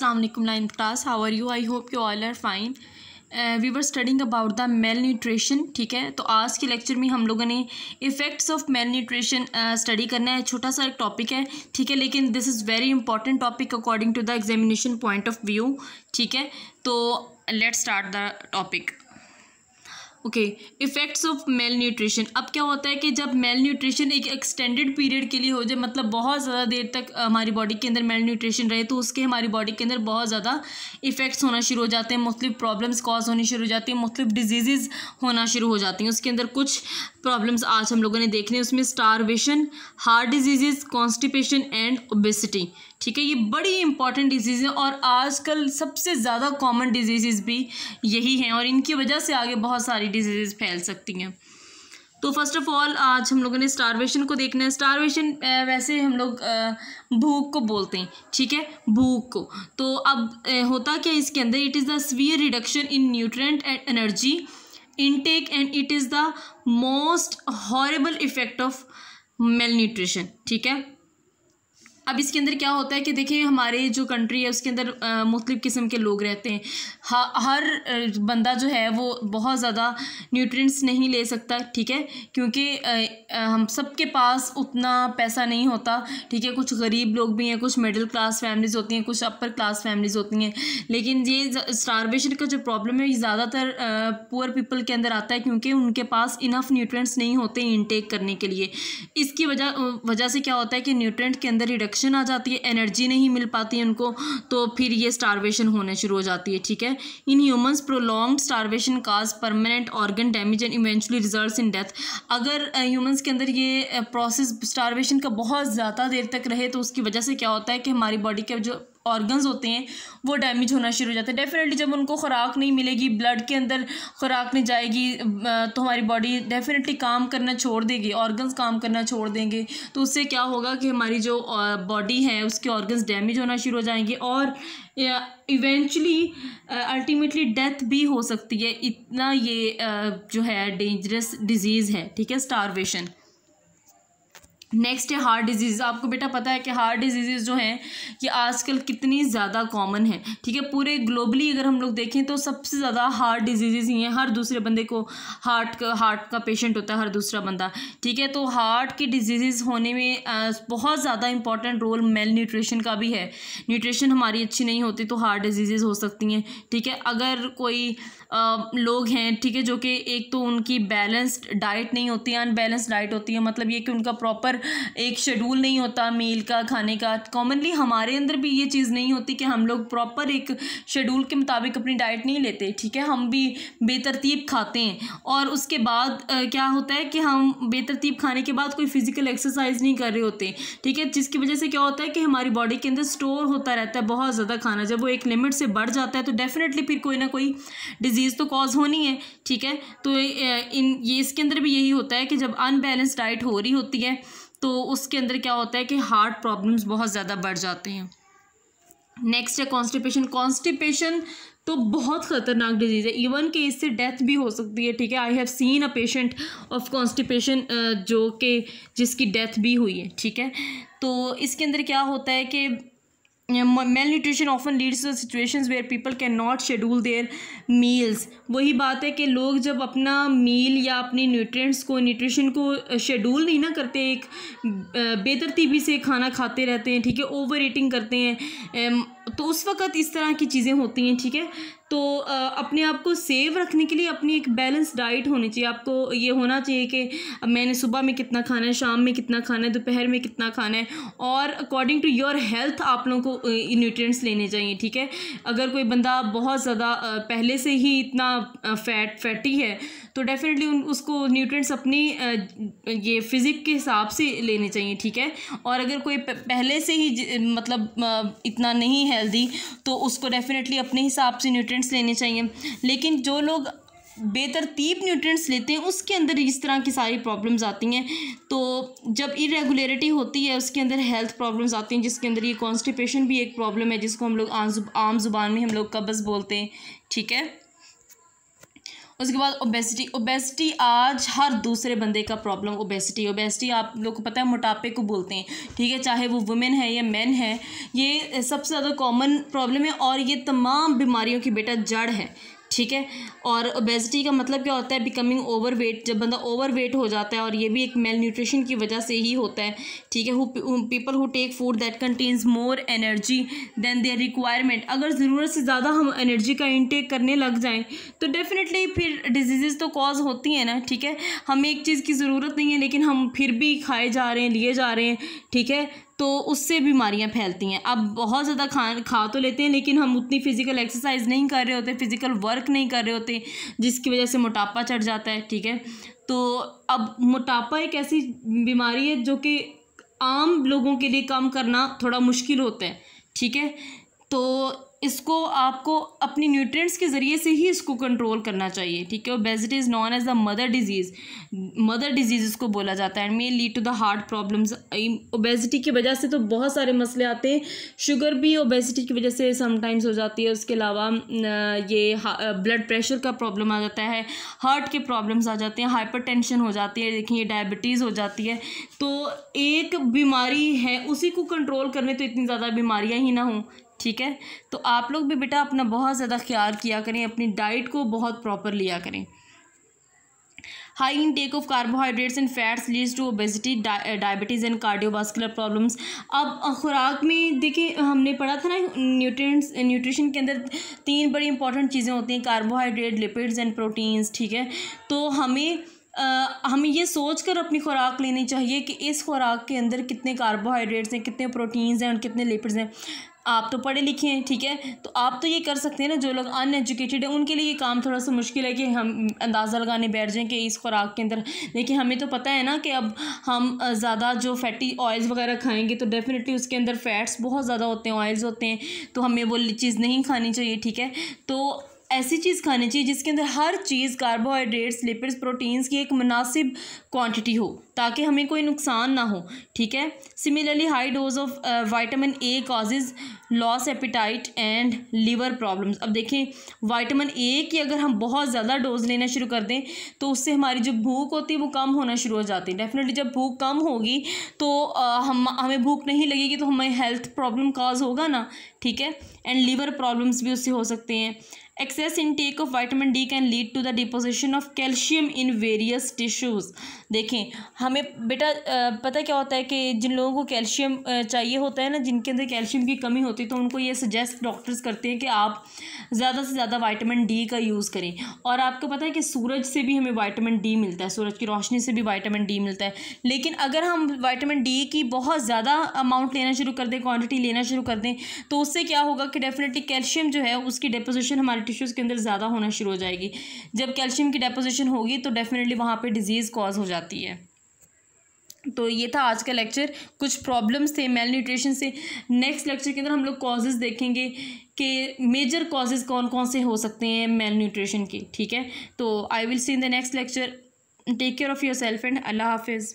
अस्सलाम वालेकुम ninth class, how are you? I hope you all are fine. We were studying about the malnutrition. ठीक है, तो आज के लेक्चर में हम लोगों ने effects of mail nutrition study करना है. छोटा सा एक टॉपिक है, ठीक है, लेकिन this is very important topic according to the examination point of view. ठीक है, तो let's start the topic. Okay, effects of malnutrition. अब क्या होता है कि जब मेल न्यूट्रिशन एक एक्सटेंडेड पीरियड के लिए हो जाए, मतलब बहुत ज़्यादा देर तक हमारी बॉडी के अंदर मेल न्यूट्रिशन रहे, तो उसके हमारी बॉडी के अंदर बहुत ज़्यादा इफ़ेक्ट्स होना शुरू हो जाते हैं, मुख्तलिफ प्रॉब्लम्स कॉज होनी शुरू हो जाती हैं, मुख्तलिफ डिजीज़ होना शुरू हो जाती हैं. उसके अंदर कुछ प्रॉब्लम्स आज हम लोगों ने देखने, उसमें starvation, heart disease, constipation and obesity. ठीक है, ये बड़ी इंपॉर्टेंट डिजीज़ हैं और आजकल सबसे ज़्यादा कॉमन डिजीज़ भी यही हैं और इनकी वजह से आगे बहुत सारी डिजीज़ फैल सकती हैं. तो फर्स्ट ऑफ ऑल आज हम लोगों ने स्टारवेशन को देखना है. स्टारवेशन वैसे हम लोग भूख को बोलते हैं, ठीक है, भूख को. तो अब होता क्या इसके अंदर, it is the severe reduction in nutrient and energy intake and it is the most horrible effect of malnutrition. ठीक है, अब इसके अंदर क्या होता है कि देखिए हमारे जो कंट्री है उसके अंदर मुख्तलिफ़ किस्म के लोग रहते हैं. हर बंदा जो है वो बहुत ज़्यादा न्यूट्रिएंट्स नहीं ले सकता, ठीक है, क्योंकि हम सबके पास उतना पैसा नहीं होता. ठीक है, कुछ गरीब लोग भी हैं, कुछ मिडिल क्लास फैमिलीज़ होती हैं, कुछ अपर क्लास फैमिलीज़ होती हैं. लेकिन ये स्टारवेशन का जो प्रॉब्लम है ये ज़्यादातर पुअर पीपल के अंदर आता है क्योंकि उनके पास इनफ न्यूट्रिएंट्स नहीं होते इनटेक करने के लिए. इसकी वजह से क्या होता है कि न्यूट्रिएंट के अंदर रिडक्शन आ जाती है, एनर्जी नहीं मिल पाती है उनको, तो फिर ये स्टारवेशन होने शुरू हो जाती है. ठीक है, in humans prolonged starvation cause permanent organ damage and eventually results in death. अगर ह्यूमंस के अंदर ये प्रोसेस स्टारवेशन का बहुत ज़्यादा देर तक रहे तो उसकी वजह से क्या होता है कि हमारी बॉडी के जो ऑर्गन्स होते हैं वो डैमेज होना शुरू हो जाते हैं. डेफिनेटली जब उनको खुराक नहीं मिलेगी, ब्लड के अंदर खुराक नहीं जाएगी, तो हमारी बॉडी डेफिनेटली काम करना छोड़ देगी, ऑर्गन्स काम करना छोड़ देंगे. तो उससे क्या होगा कि हमारी जो बॉडी है उसके ऑर्गन्स डैमेज होना शुरू हो जाएंगे और इवेंचुअली अल्टीमेटली डेथ भी हो सकती है. इतना ये जो है डेंजरस डिजीज़ है. ठीक है, स्टारवेशन. नेक्स्ट है हार्ट डिजीज़. आपको बेटा पता है कि हार्ट डिजीज़ जो हैं ये आजकल कितनी ज़्यादा कॉमन है. ठीक है, पूरे ग्लोबली अगर हम लोग देखें तो सबसे ज़्यादा हार्ट डिजीज़ ही हैं. हर दूसरे बंदे को हार्ट का पेशेंट होता है, हर दूसरा बंदा. ठीक है, तो हार्ट की डिजीज़ होने में बहुत ज़्यादा इंपॉर्टेंट रोल मेल न्यूट्रिशन का भी है. न्यूट्रिशन हमारी अच्छी नहीं होती तो हार्ट डिजीज़ हो सकती हैं. ठीक है, अगर कोई लोग हैं, ठीक है, जो कि एक तो उनकी बैलेंस्ड डाइट नहीं होती, अनबैलेंस्ड डाइट होती है, मतलब ये कि उनका प्रॉपर एक शेड्यूल नहीं होता मील का, खाने का. कॉमनली हमारे अंदर भी ये चीज़ नहीं होती कि हम लोग प्रॉपर एक शेड्यूल के मुताबिक अपनी डाइट नहीं लेते. ठीक है, हम भी बेतरतीब खाते हैं और उसके बाद क्या होता है कि हम बेतरतीब खाने के बाद कोई फिज़िकल एक्सरसाइज नहीं कर रहे होते. ठीक है, जिसकी वजह से क्या होता है कि हमारी बॉडी के अंदर स्टोर होता रहता है बहुत ज़्यादा खाना. जब वो एक लिमिट से बढ़ जाता है तो डेफिनेटली फिर कोई ना कोई डिजीज़ तो कॉज होनी है. ठीक है, तो ये इसके अंदर भी यही होता है कि जब अनबैलेंस डाइट हो रही होती है तो उसके अंदर क्या होता है कि हार्ट प्रॉब्लम्स बहुत ज़्यादा बढ़ जाते हैं. नेक्स्ट है कॉन्स्टिपेशन. कॉन्स्टिपेशन तो बहुत ख़तरनाक डिजीज़ है, इवन कि इससे डेथ भी हो सकती है. ठीक है, I have seen a patient of constipation जो कि जिसकी डेथ भी हुई है. ठीक है, तो इसके अंदर क्या होता है कि malnutrition often leads to situations where people cannot schedule their meals. वही बात है कि लोग जब अपना मील या अपनी न्यूट्रिशन को शेड्यूल नहीं ना करते, एक बेतरतीबी से खाना खाते रहते हैं, ठीक है, ओवर ईटिंग करते हैं, तो उस वक़्त इस तरह की चीज़ें होती हैं. ठीक है, तो अपने आप को सेव रखने के लिए अपनी एक बैलेंस डाइट होनी चाहिए. आपको ये होना चाहिए कि मैंने सुबह में कितना खाना है, शाम में कितना खाना है, दोपहर में कितना खाना है, और अकॉर्डिंग टू योर हेल्थ आप लोगों को न्यूट्रिएंट्स लेने चाहिए. ठीक है, अगर कोई बंदा बहुत ज़्यादा पहले से ही इतना फैटी है तो डेफिनेटली उसको न्यूट्रिएंट्स अपनी ये फिज़िक के हिसाब से लेने चाहिए. ठीक है, और अगर कोई पहले से ही मतलब इतना नहीं हेल्दी तो उसको डेफिनेटली अपने हिसाब से न्यूट्रिएंट्स लेने चाहिए. लेकिन जो लोग बेतरतीब न्यूट्रिएंट्स लेते हैं उसके अंदर इस तरह की सारी प्रॉब्लम्स आती हैं. तो जब इरेगुलरिटी होती है उसके अंदर हेल्थ प्रॉब्लम्स आती हैं, जिसके अंदर ये कॉन्स्टिपेशन भी एक प्रॉब्लम है, जिसको हम लोग आम जुबान में हम लोग कब्ज़ बोलते हैं. ठीक है, उसके बाद ओबेसिटी आज हर दूसरे बंदे का प्रॉब्लम ओबेसिटी आप लोग को पता है मोटापे को बोलते हैं, ठीक है, चाहे वो वुमेन है या मैन है, ये सबसे ज़्यादा कॉमन प्रॉब्लम है और ये तमाम बीमारियों की बेटा जड़ है, ठीक है। और ओबेसिटी का मतलब क्या होता है, बिकमिंग ओवरवेट, जब बंदा ओवरवेट हो जाता है और ये भी एक मेल न्यूट्रिशन की वजह से ही होता है, ठीक है। People who take food that contains more energy than their requirement, अगर ज़रूरत से ज़्यादा हम एनर्जी का इंटेक करने लग जाएं तो डेफिनेटली फिर डिजीज़ तो कॉज होती हैं ना, ठीक है। हमें एक चीज़ की ज़रूरत नहीं है लेकिन हम फिर भी खाए जा रहे हैं, लिए जा रहे हैं, ठीक है, तो उससे बीमारियां फैलती हैं। अब बहुत ज़्यादा खा तो लेते हैं लेकिन हम उतनी फ़िज़िकल एक्सरसाइज नहीं कर रहे होते, फ़िज़िकल वर्क नहीं कर रहे होते, जिसकी वजह से मोटापा चढ़ जाता है, ठीक है। तो अब मोटापा एक ऐसी बीमारी है जो कि आम लोगों के लिए कम करना थोड़ा मुश्किल होता है, ठीक है। तो इसको आपको अपनी न्यूट्रिएंट्स के ज़रिए से ही इसको कंट्रोल करना चाहिए, ठीक है। Obesity is known as the mother disease इसको बोला जाता है and may lead to the heart problems. Obesity की वजह से तो बहुत सारे मसले आते हैं, शुगर भी ओबेसिटी की वजह से समटाइम्स हो जाती है, उसके अलावा ये ब्लड प्रेशर का प्रॉब्लम आ जाता है, हार्ट के प्रॉब्लम्स आ जाते हैं, हाइपरटेंशन हो जाती है, देखिए डायबिटीज़ हो जाती है। तो एक बीमारी है, उसी को कंट्रोल करने तो इतनी ज़्यादा बीमारियाँ ही ना हों, ठीक है। तो आप लोग भी बेटा अपना बहुत ज़्यादा ख्याल किया करें, अपनी डाइट को बहुत प्रॉपर लिया करें। High intake of carbohydrates and fats leads to obesity, diabetes and cardiovascular problems. अब खुराक में देखिए हमने पढ़ा था ना, न्यूट्रिशन के अंदर 3 बड़ी इंपॉर्टेंट चीज़ें होती हैं, कार्बोहाइड्रेट, लिपिड्स एंड प्रोटीन्स, ठीक है। तो हमें ये सोच कर अपनी खुराक लेनी चाहिए कि इस खुराक के अंदर कितने कार्बोहाइड्रेट्स हैं, कितने प्रोटीन्स हैं और कितने लिपिड्स हैं। आप तो पढ़े लिखे हैं, ठीक है, तो आप तो ये कर सकते हैं ना। जो लोग अनएजुकेटेड हैं उनके लिए ये काम थोड़ा सा मुश्किल है कि हम अंदाज़ा लगाने बैठ जाएं कि इस खुराक के अंदर, लेकिन हमें तो पता है ना कि अब हम ज़्यादा जो फैटी ऑयल्स वगैरह खाएंगे तो डेफिनेटली उसके अंदर फैट्स बहुत ज़्यादा होते हैं, ऑयल्स होते हैं, तो हमें वो चीज़ नहीं खानी चाहिए, ठीक है। तो ऐसी चीज़ खानी चाहिए जिसके अंदर हर चीज़ कार्बोहाइड्रेट्स, लिपिड्स, प्रोटीन्स की एक मुनासिब क्वांटिटी हो ताकि हमें कोई नुकसान ना हो, ठीक है। Similarly high dose of vitamin A causes loss appetite and liver problems. अब देखें विटामिन ए की अगर हम बहुत ज़्यादा डोज लेना शुरू कर दें तो उससे हमारी जो भूख होती है वो कम होना शुरू हो जाती है। डेफिनेटली जब भूख कम होगी तो हमें भूख नहीं लगेगी तो हमें हेल्थ प्रॉब्लम कॉज होगा ना, ठीक है, एंड लीवर प्रॉब्लम्स भी उससे हो सकते हैं। Excess intake of vitamin D can lead to the deposition of calcium in various tissues। देखें हमें बेटा पता क्या होता है कि जिन लोगों को कैल्शियम चाहिए होता है ना, जिनके अंदर कैल्शियम की कमी होती है, तो उनको ये सजेस्ट डॉक्टर्स करते हैं कि आप ज़्यादा से ज़्यादा विटामिन डी का यूज़ करें। और आपको पता है कि सूरज से भी हमें विटामिन डी मिलता है, सूरज की रोशनी से भी विटामिन डी मिलता है। लेकिन अगर हम विटामिन डी की बहुत ज़्यादा अमाउंट लेना शुरू कर दें, क्वान्टिटी लेना शुरू कर दें, तो उससे क्या होगा कि डेफिनेटली कैल्शियम जो है उसकी डिपोजिशन हमारे टिश्यूज़ के अंदर ज़्यादा होना शुरू हो जाएगी। जब कैल्शियम की डिपोजिशन होगी तो डेफिनेटली वहाँ पे डिजीज़ कॉज हो जाती है। तो ये था आज का लेक्चर, कुछ प्रॉब्लम्स थे मेल न्यूट्रिशन से। नेक्स्ट लेक्चर के अंदर हम लोग कॉजेज़ देखेंगे कि मेजर कॉजेज़ कौन कौन से हो सकते हैं मेल न्यूट्रिशन के, ठीक है। तो I will see in the next lecture. Take care of yourself and अल्लाह हाफिज़।